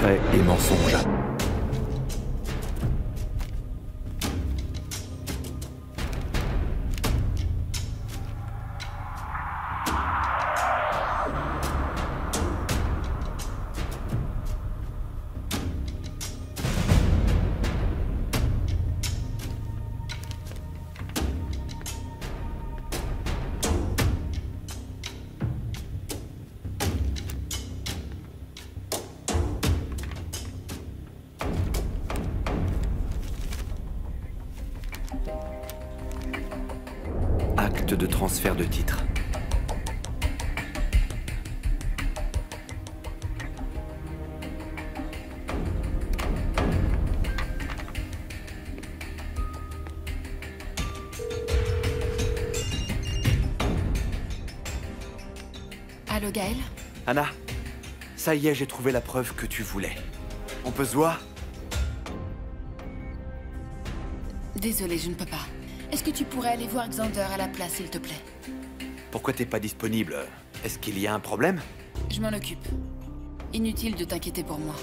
secret et mensonge. Acte de transfert de titre. Allô, Gaël? Anna, ça y est, j'ai trouvé la preuve que tu voulais. On peut se voir? Désolée, je ne peux pas. Est-ce que tu pourrais aller voir Xander à la place, s'il te plaît? Pourquoi t'es pas disponible? Est-ce qu'il y a un problème? Je m'en occupe. Inutile de t'inquiéter pour moi.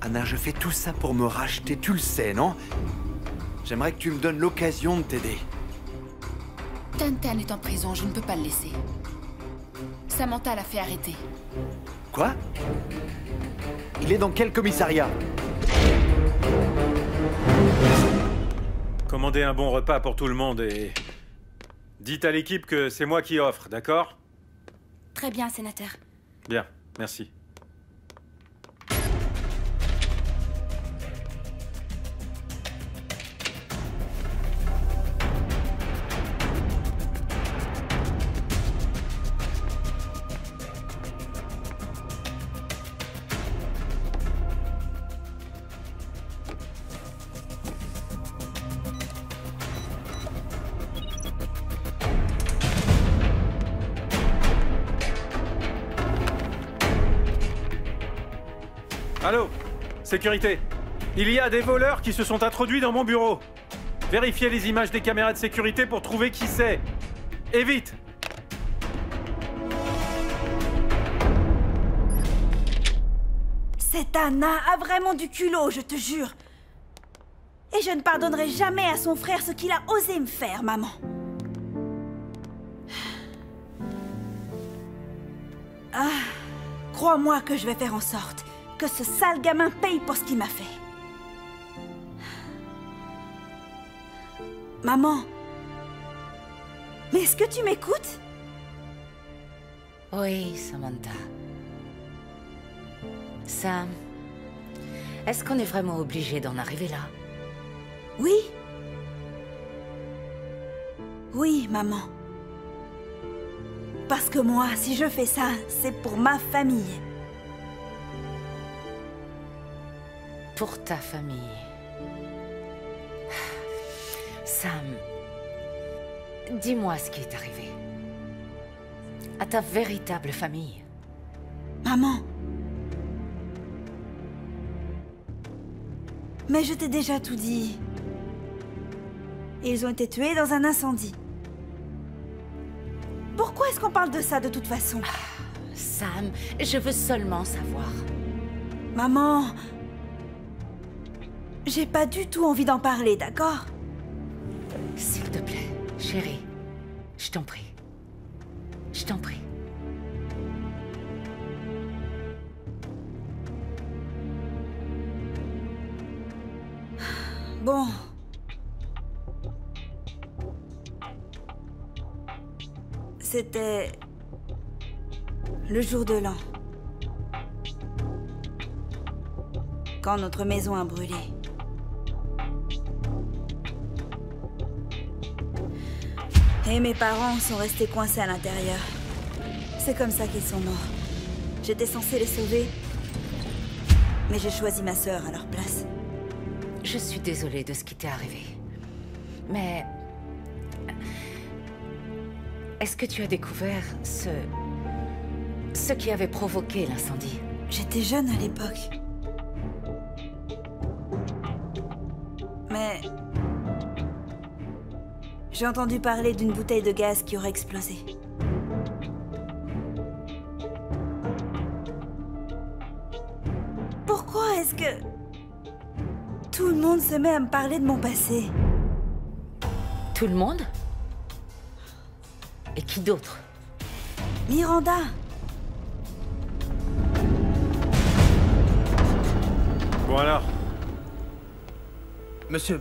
Anna, je fais tout ça pour me racheter, tu le sais, non? J'aimerais que tu me donnes l'occasion de t'aider. Tan est en prison, je ne peux pas le laisser. Samantha l'a fait arrêter. Quoi? Il est dans quel commissariat? Commandez un bon repas pour tout le monde et... dites à l'équipe que c'est moi qui offre, d'accord? Très bien, sénateur. Bien, merci. Allô? Sécurité. Il y a des voleurs qui se sont introduits dans mon bureau. Vérifiez les images des caméras de sécurité pour trouver qui c'est. Et vite! Cette Anna a vraiment du culot, je te jure. Et je ne pardonnerai jamais à son frère ce qu'il a osé me faire, maman. Ah, crois-moi que je vais faire en sorte que ce sale gamin paye pour ce qu'il m'a fait. Maman, mais est-ce que tu m'écoutes? Oui, Samantha. Sam, est-ce qu'on est vraiment obligé d'en arriver là? Oui. Oui, maman. Parce que moi, si je fais ça, c'est pour ma famille. Pour ta famille. Sam, dis-moi ce qui est arrivé. À ta véritable famille. Maman. Mais je t'ai déjà tout dit. Ils ont été tués dans un incendie. Pourquoi est-ce qu'on parle de ça de toute façon? Sam, je veux seulement savoir. Maman... J'ai pas du tout envie d'en parler, d'accord? S'il te plaît, chérie. Je t'en prie. Je t'en prie. Bon... C'était... le jour de l'an. Quand notre maison a brûlé. Et mes parents sont restés coincés à l'intérieur. C'est comme ça qu'ils sont morts. J'étais censée les sauver, mais j'ai choisi ma sœur à leur place. Je suis désolée de ce qui t'est arrivé. Mais... est-ce que tu as découvert ce qui avait provoqué l'incendie? J'étais jeune à l'époque. Mais... j'ai entendu parler d'une bouteille de gaz qui aurait explosé. est-ce que... Tout le monde se met à me parler de mon passé. Tout le monde? Et qui d'autre? Miranda. Bon alors, Monsieur,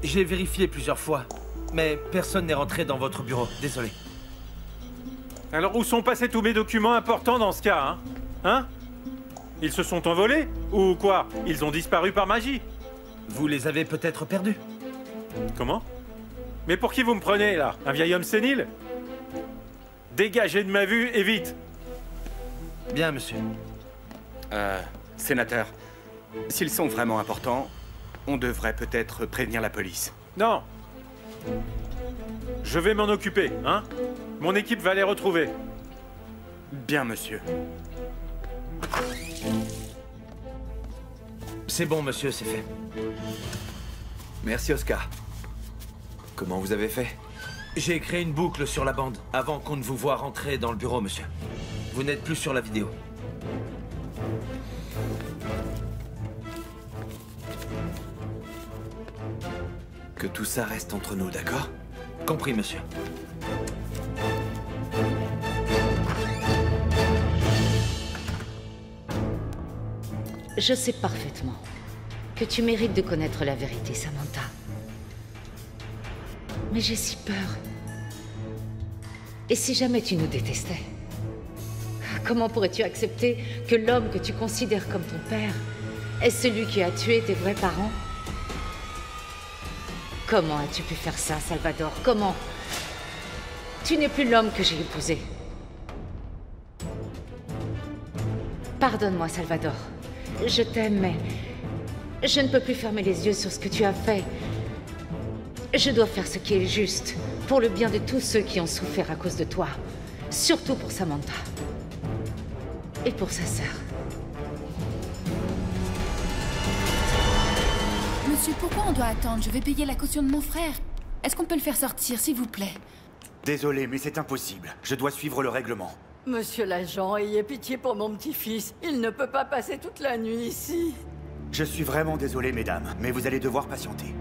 j'ai vérifié plusieurs fois, mais personne n'est rentré dans votre bureau. Désolé. alors où sont passés tous mes documents importants dans ce cas, hein? Ils se sont envolés? Ou quoi? Ils ont disparu par magie? Vous les avez peut-être perdus. Comment? Mais pour qui vous me prenez, là? Un vieil homme sénile? Dégagez de ma vue, et vite! Bien, monsieur. Sénateur, s'ils sont vraiment importants, on devrait peut-être prévenir la police. Non! Je vais m'en occuper, hein? Mon équipe va les retrouver. Bien, monsieur. C'est bon, monsieur, c'est fait. Merci, Oscar. Comment vous avez fait? J'ai créé une boucle sur la bande avant qu'on ne vous voie rentrer dans le bureau, monsieur. Vous n'êtes plus sur la vidéo. Que tout ça reste entre nous, d'accord? Compris, monsieur. Je sais parfaitement que tu mérites de connaître la vérité, Samantha. Mais j'ai si peur. Et si jamais tu nous détestais? Comment pourrais-tu accepter que l'homme que tu considères comme ton père est celui qui a tué tes vrais parents? Comment as-tu pu faire ça, Salvador? Comment? Tu n'es plus l'homme que j'ai épousé. Pardonne-moi, Salvador. Je t'aime, mais je ne peux plus fermer les yeux sur ce que tu as fait. Je dois faire ce qui est juste, pour le bien de tous ceux qui ont souffert à cause de toi. Surtout pour Samantha. Et pour sa sœur. Monsieur, pourquoi on doit attendre? Je vais payer la caution de mon frère. Est-ce qu'on peut le faire sortir, s'il vous plaît? Désolé, mais c'est impossible. Je dois suivre le règlement. Monsieur l'agent, ayez pitié pour mon petit-fils. Il ne peut pas passer toute la nuit ici. Je suis vraiment désolé, mesdames, mais vous allez devoir patienter.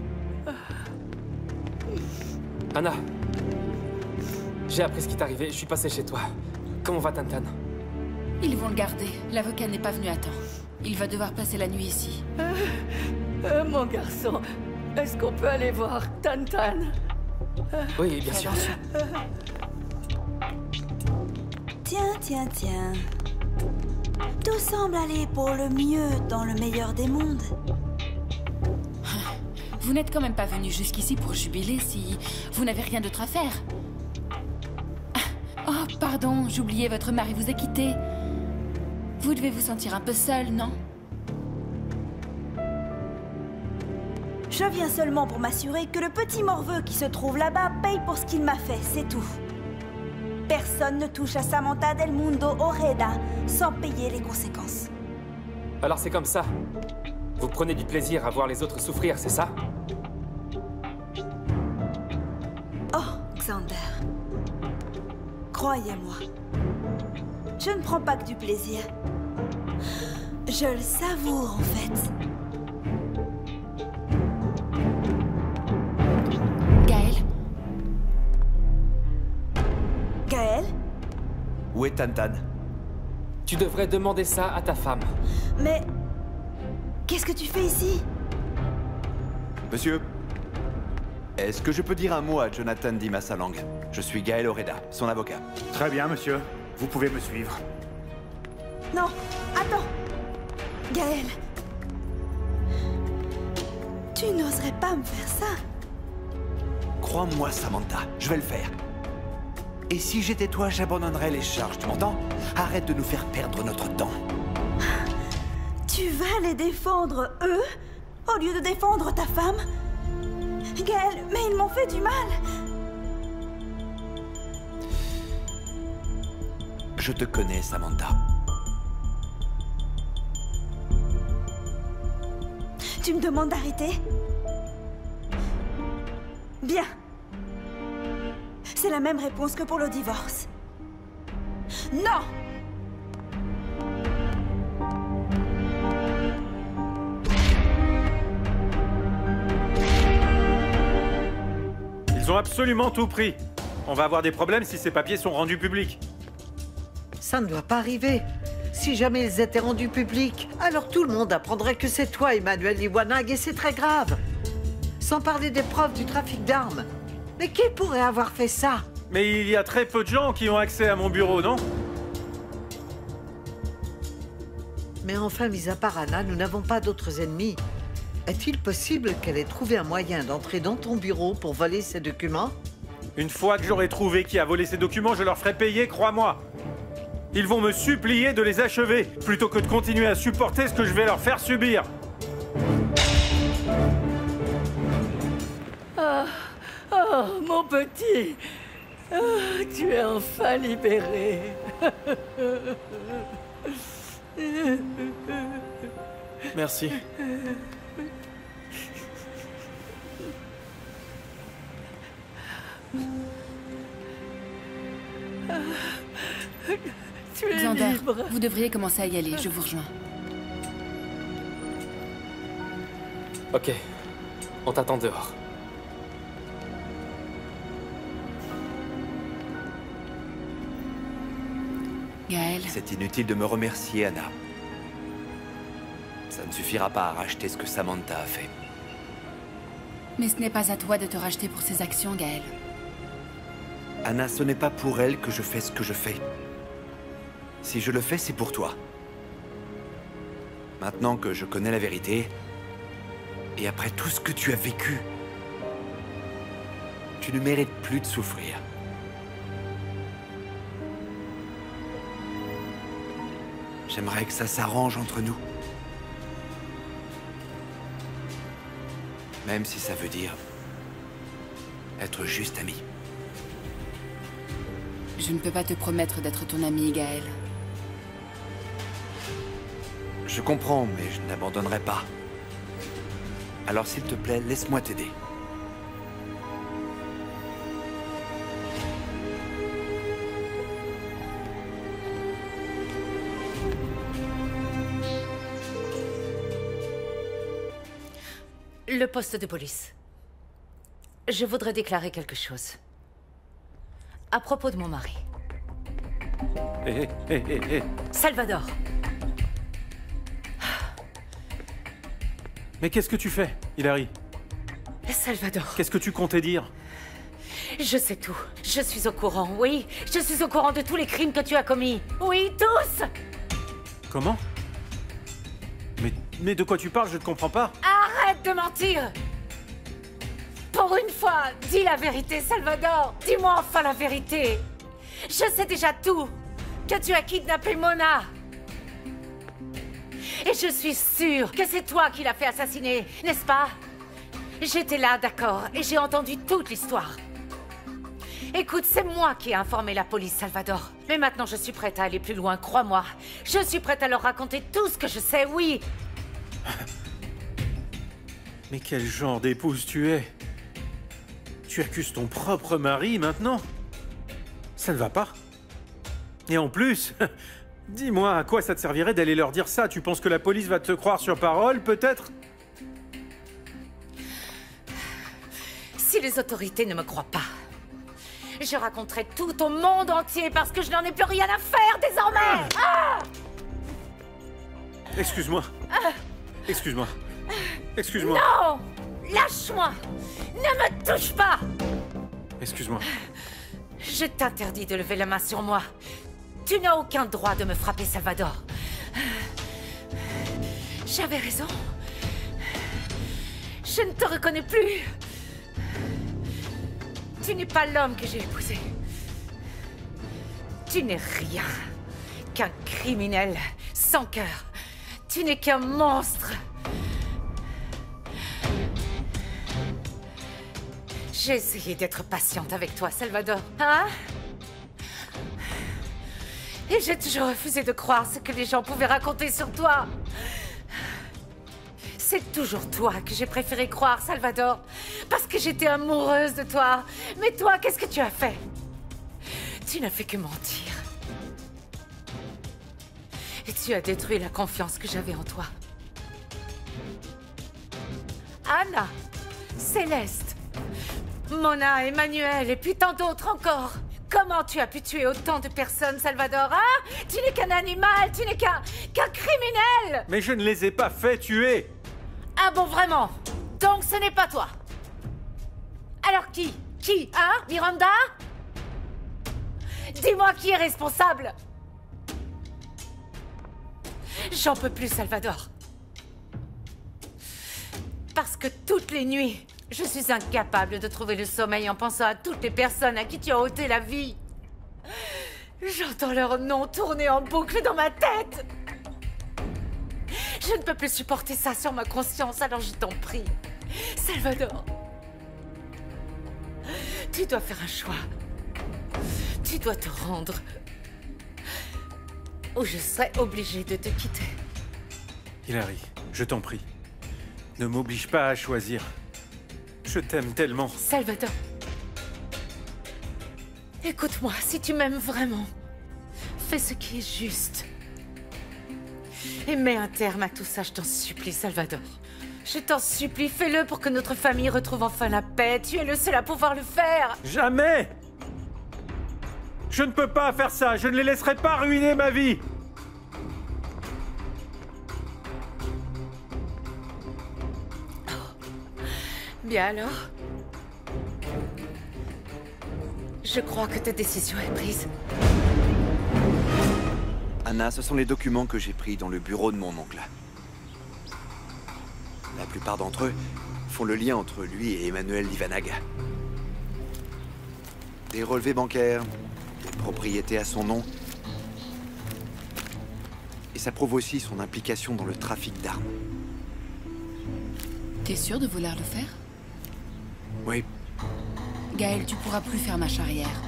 Anna, j'ai appris ce qui t'est arrivé. Je suis passé chez toi. Comment va Tantan? Ils vont le garder. L'avocat n'est pas venu à temps. Il va devoir passer la nuit ici. Mon garçon, est-ce qu'on peut aller voir Tantan? Oui, bien sûr. Tiens. Tout semble aller pour le mieux dans le meilleur des mondes. Vous n'êtes quand même pas venu jusqu'ici pour jubiler si vous n'avez rien d'autre à faire. Oh, pardon, j'oubliais, votre mari vous a quitté. Vous devez vous sentir un peu seul, non? Je viens seulement pour m'assurer que le petit morveux qui se trouve là-bas paye pour ce qu'il m'a fait, c'est tout. Personne ne touche à Samantha del Mundo Ojeda sans payer les conséquences. Alors c'est comme ça. Vous prenez du plaisir à voir les autres souffrir, c'est ça? Oh, Xander. Croyez-moi. Je ne prends pas que du plaisir. Je le savoure, en fait. Gaël? Gaël? Où est Tantan? Tu devrais demander ça à ta femme. Mais... qu'est-ce que tu fais ici? Monsieur, est-ce que je peux dire un mot à Jonathan Dimasalang? Je suis Gaël Oreda, son avocat. Très bien, monsieur. Vous pouvez me suivre. Non, attends. Gaël. Tu n'oserais pas me faire ça. Crois-moi, Samantha, je vais le faire. Et si j'étais toi, j'abandonnerais les charges, tu m'entends? Arrête de nous faire perdre notre temps. Tu vas les défendre, eux, au lieu de défendre ta femme? Gaël, mais ils m'ont fait du mal. Je te connais, Samantha. Tu me demandes d'arrêter? Bien. C'est la même réponse que pour le divorce. Non! Ils ont absolument tout pris. On va avoir des problèmes si ces papiers sont rendus publics. Ça ne doit pas arriver. Si jamais ils étaient rendus publics, alors tout le monde apprendrait que c'est toi, Emmanuel Iwanag, et c'est très grave. Sans parler des preuves du trafic d'armes. Mais qui pourrait avoir fait ça? Mais il y a très peu de gens qui ont accès à mon bureau, non? Mais enfin, mis à part Anna, nous n'avons pas d'autres ennemis. Est-il possible qu'elle ait trouvé un moyen d'entrer dans ton bureau pour voler ces documents? Une fois que j'aurai trouvé qui a volé ces documents, je leur ferai payer, crois-moi. Ils vont me supplier de les achever, plutôt que de continuer à supporter ce que je vais leur faire subir. Oh, mon petit. Oh, tu es enfin libéré. Merci. Tu es Xander, libre. vous devriez commencer à y aller, je vous rejoins. Ok, on t'attend dehors. Gaël, C'est inutile de me remercier, Anna. Ça ne suffira pas à racheter ce que Samantha a fait. mais ce n'est pas à toi de te racheter pour ses actions, Gaël. Anna, ce n'est pas pour elle que je fais ce que je fais. Si je le fais, c'est pour toi. Maintenant que je connais la vérité, et après tout ce que tu as vécu, tu ne mérites plus de souffrir. J'aimerais que ça s'arrange entre nous. Même si ça veut dire être juste amis. Je ne peux pas te promettre d'être ton ami, Gaël. Je comprends, mais je n'abandonnerai pas. Alors s'il te plaît, laisse-moi t'aider. Le poste de police. Je voudrais déclarer quelque chose. À propos de mon mari. Salvador. Mais qu'est-ce que tu fais, Hilary? Salvador. Qu'est-ce que tu comptais dire? Je sais tout. Je suis au courant, oui. Je suis au courant de tous les crimes que tu as commis. Oui, tous! Comment? Mais de quoi tu parles? Je ne comprends pas. Arrête de mentir! Pour une fois, dis la vérité, Salvador! Dis-moi enfin la vérité! Je sais déjà tout! Que tu as kidnappé Mona! Et je suis sûre que c'est toi qui l'as fait assassiner, n'est-ce pas? J'étais là, d'accord, et j'ai entendu toute l'histoire. Écoute, c'est moi qui ai informé la police, Salvador. Mais maintenant, je suis prête à aller plus loin, crois-moi. Je suis prête à leur raconter tout ce que je sais, oui! Mais quel genre d'épouse tu es? Tu accuses ton propre mari maintenant? Ça ne va pas. Et en plus, dis-moi, à quoi ça te servirait d'aller leur dire ça? Tu penses que la police va te croire sur parole, peut-être? Si les autorités ne me croient pas, je raconterai tout au monde entier parce que je n'en ai plus rien à faire désormais! Ah! Excuse-moi. Excuse-moi. Excuse-moi. Non! Lâche-moi! Ne me touche pas! Excuse-moi. Je t'interdis de lever la main sur moi. Tu n'as aucun droit de me frapper, Salvador. J'avais raison. Je ne te reconnais plus. Tu n'es pas l'homme que j'ai épousé. Tu n'es rien qu'un criminel sans cœur. Tu n'es qu'un monstre. J'ai essayé d'être patiente avec toi, Salvador. Hein? Et j'ai toujours refusé de croire ce que les gens pouvaient raconter sur toi. C'est toujours toi que j'ai préféré croire, Salvador. Parce que j'étais amoureuse de toi. Mais toi, qu'est-ce que tu as fait? Tu n'as fait que mentir. Et tu as détruit la confiance que j'avais en toi. Anna, Céleste, Mona, Emmanuel et puis tant d'autres encore. Comment tu as pu tuer autant de personnes, Salvador, hein? Tu n'es qu'un animal, tu n'es qu'un criminel! Mais je ne les ai pas fait tuer! Ah bon, vraiment? Donc ce n'est pas toi? Alors qui? Qui, hein? Miranda? Dis-moi qui est responsable? J'en peux plus, Salvador. Parce que toutes les nuits, je suis incapable de trouver le sommeil en pensant à toutes les personnes à qui tu as ôté la vie. J'entends leur nom tourner en boucle dans ma tête. Je ne peux plus supporter ça sur ma conscience, alors je t'en prie. Salvador, tu dois faire un choix. Tu dois te rendre. Ou je serai obligée de te quitter. Hilary, je t'en prie. Ne m'oblige pas à choisir. Je t'aime tellement. Salvador. Écoute-moi, si tu m'aimes vraiment, fais ce qui est juste. Et mets un terme à tout ça, je t'en supplie, Salvador. Je t'en supplie, fais-le pour que notre famille retrouve enfin la paix. Tu es le seul à pouvoir le faire. Jamais! Je ne peux pas faire ça. Je ne les laisserai pas ruiner ma vie. Bien alors. Je crois que ta décision est prise. Anna, ce sont les documents que j'ai pris dans le bureau de mon oncle. La plupart d'entre eux font le lien entre lui et Emmanuel Livanaga. Des relevés bancaires, des propriétés à son nom. Et ça prouve aussi son implication dans le trafic d'armes. T'es sûr de vouloir le faire? Oui. Gaël, tu pourras plus faire marche arrière.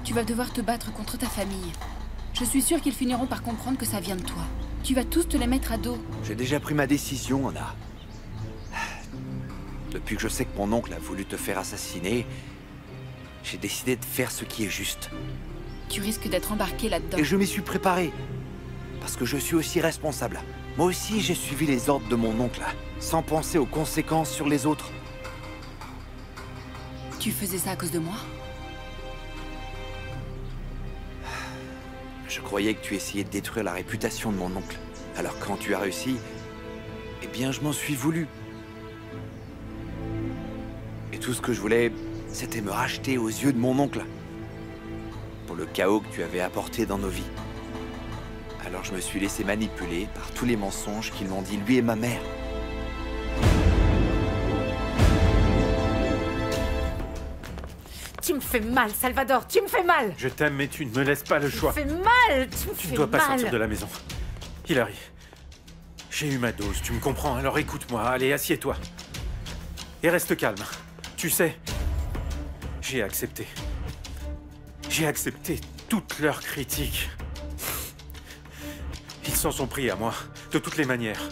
Tu vas devoir te battre contre ta famille. Je suis sûre qu'ils finiront par comprendre que ça vient de toi. Tu vas tous te les mettre à dos. J'ai déjà pris ma décision, Anna. Depuis que je sais que mon oncle a voulu te faire assassiner, j'ai décidé de faire ce qui est juste. Tu risques d'être embarqué là-dedans. Et je m'y suis préparé. Parce que je suis aussi responsable. Moi aussi, j'ai suivi les ordres de mon oncle, sans penser aux conséquences sur les autres. Tu faisais ça à cause de moi? Je croyais que tu essayais de détruire la réputation de mon oncle. Alors quand tu as réussi, eh bien je m'en suis voulu. Et tout ce que je voulais, c'était me racheter aux yeux de mon oncle. Pour le chaos que tu avais apporté dans nos vies. Alors je me suis laissé manipuler par tous les mensonges qu'ils m'ont dit lui et ma mère. Tu me fais mal, Salvador, tu me fais mal. Je t'aime, mais tu ne me laisses pas le choix. Tu me fais mal, tu me fais mal. Tu ne dois pas sortir de la maison. Hilary, j'ai eu ma dose, tu me comprends? Alors écoute-moi, allez, assieds-toi. Et reste calme. Tu sais, j'ai accepté. J'ai accepté toutes leurs critiques. Ils s'en sont pris à moi, de toutes les manières.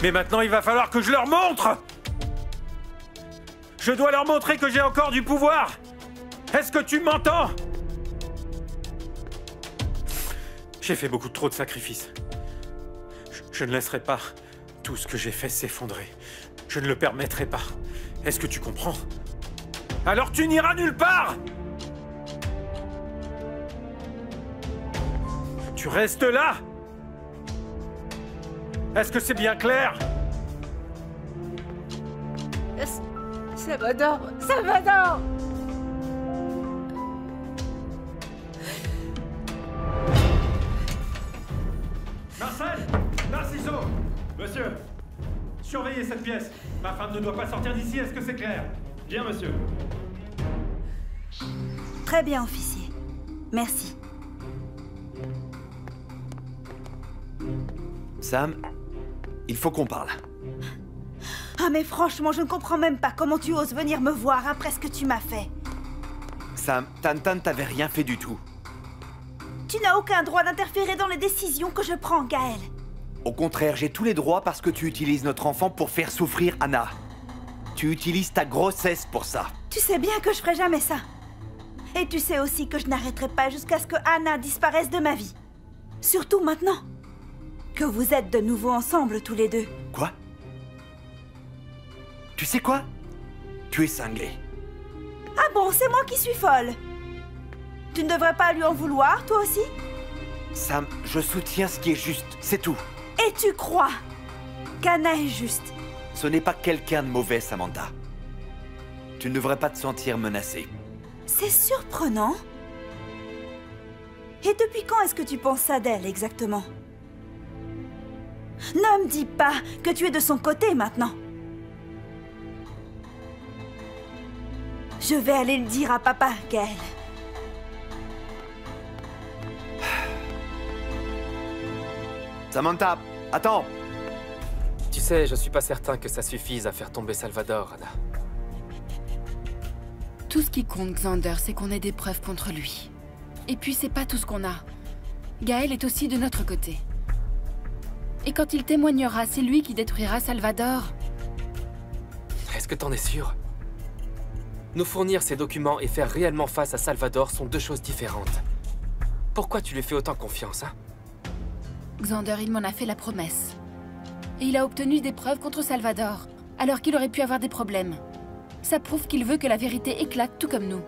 Mais maintenant, il va falloir que je leur montre! Je dois leur montrer que j'ai encore du pouvoir! Est-ce que tu m'entends? J'ai fait beaucoup trop de sacrifices. Je ne laisserai pas tout ce que j'ai fait s'effondrer. Je ne le permettrai pas. Est-ce que tu comprends? Alors tu n'iras nulle part! Tu restes là? Est-ce que c'est bien clair? Salvador, Salvador! Marcel! Narciso! Monsieur! Surveillez cette pièce! Ma femme ne doit pas sortir d'ici, est-ce que c'est clair? Bien, monsieur. Très bien, officier. Merci. Sam, il faut qu'on parle. Ah mais franchement, je ne comprends même pas comment tu oses venir me voir après ce que tu m'as fait. Sam, Tantan t'avait rien fait du tout. Tu n'as aucun droit d'interférer dans les décisions que je prends, Gaël. Au contraire, j'ai tous les droits parce que tu utilises notre enfant pour faire souffrir Anna. Tu utilises ta grossesse pour ça. Tu sais bien que je ferai jamais ça. Et tu sais aussi que je n'arrêterai pas jusqu'à ce que Anna disparaisse de ma vie. Surtout maintenant que vous êtes de nouveau ensemble tous les deux. Quoi? Tu sais quoi? Tu es cinglé. Ah bon, c'est moi qui suis folle. Tu ne devrais pas lui en vouloir, toi aussi? Sam, je soutiens ce qui est juste, c'est tout. Et tu crois qu'Anna est juste? Ce n'est pas quelqu'un de mauvais, Samantha. Tu ne devrais pas te sentir menacée. C'est surprenant. Et depuis quand est-ce que tu penses ça d'elle, exactement? Ne me dis pas que tu es de son côté maintenant. Je vais aller le dire à papa, Gaël. Samantha, attends! Tu sais, je suis pas certain que ça suffise à faire tomber Salvador, Anna. Tout ce qui compte, Xander, c'est qu'on ait des preuves contre lui. Et puis, c'est pas tout ce qu'on a. Gaël est aussi de notre côté. Et quand il témoignera, c'est lui qui détruira Salvador. Est-ce que t'en es sûr? Nous fournir ces documents et faire réellement face à Salvador sont deux choses différentes. Pourquoi tu lui fais autant confiance, hein? Xander, il m'en a fait la promesse. Et il a obtenu des preuves contre Salvador, alors qu'il aurait pu avoir des problèmes. Ça prouve qu'il veut que la vérité éclate tout comme nous.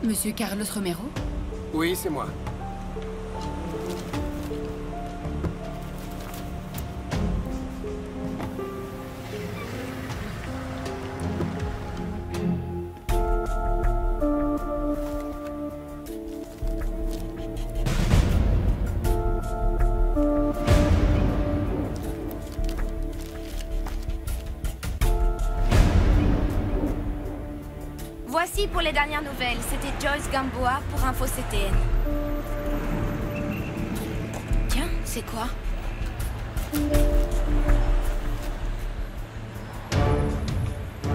Monsieur Carlos Romero? Oui, c'est moi. Voici pour les dernières nouvelles. C'était Joyce Gamboa pour Info CTN. Tiens, c'est quoi?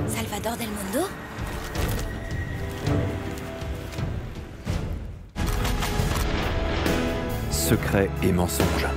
Salvador Del Mundo? Secret et mensonge.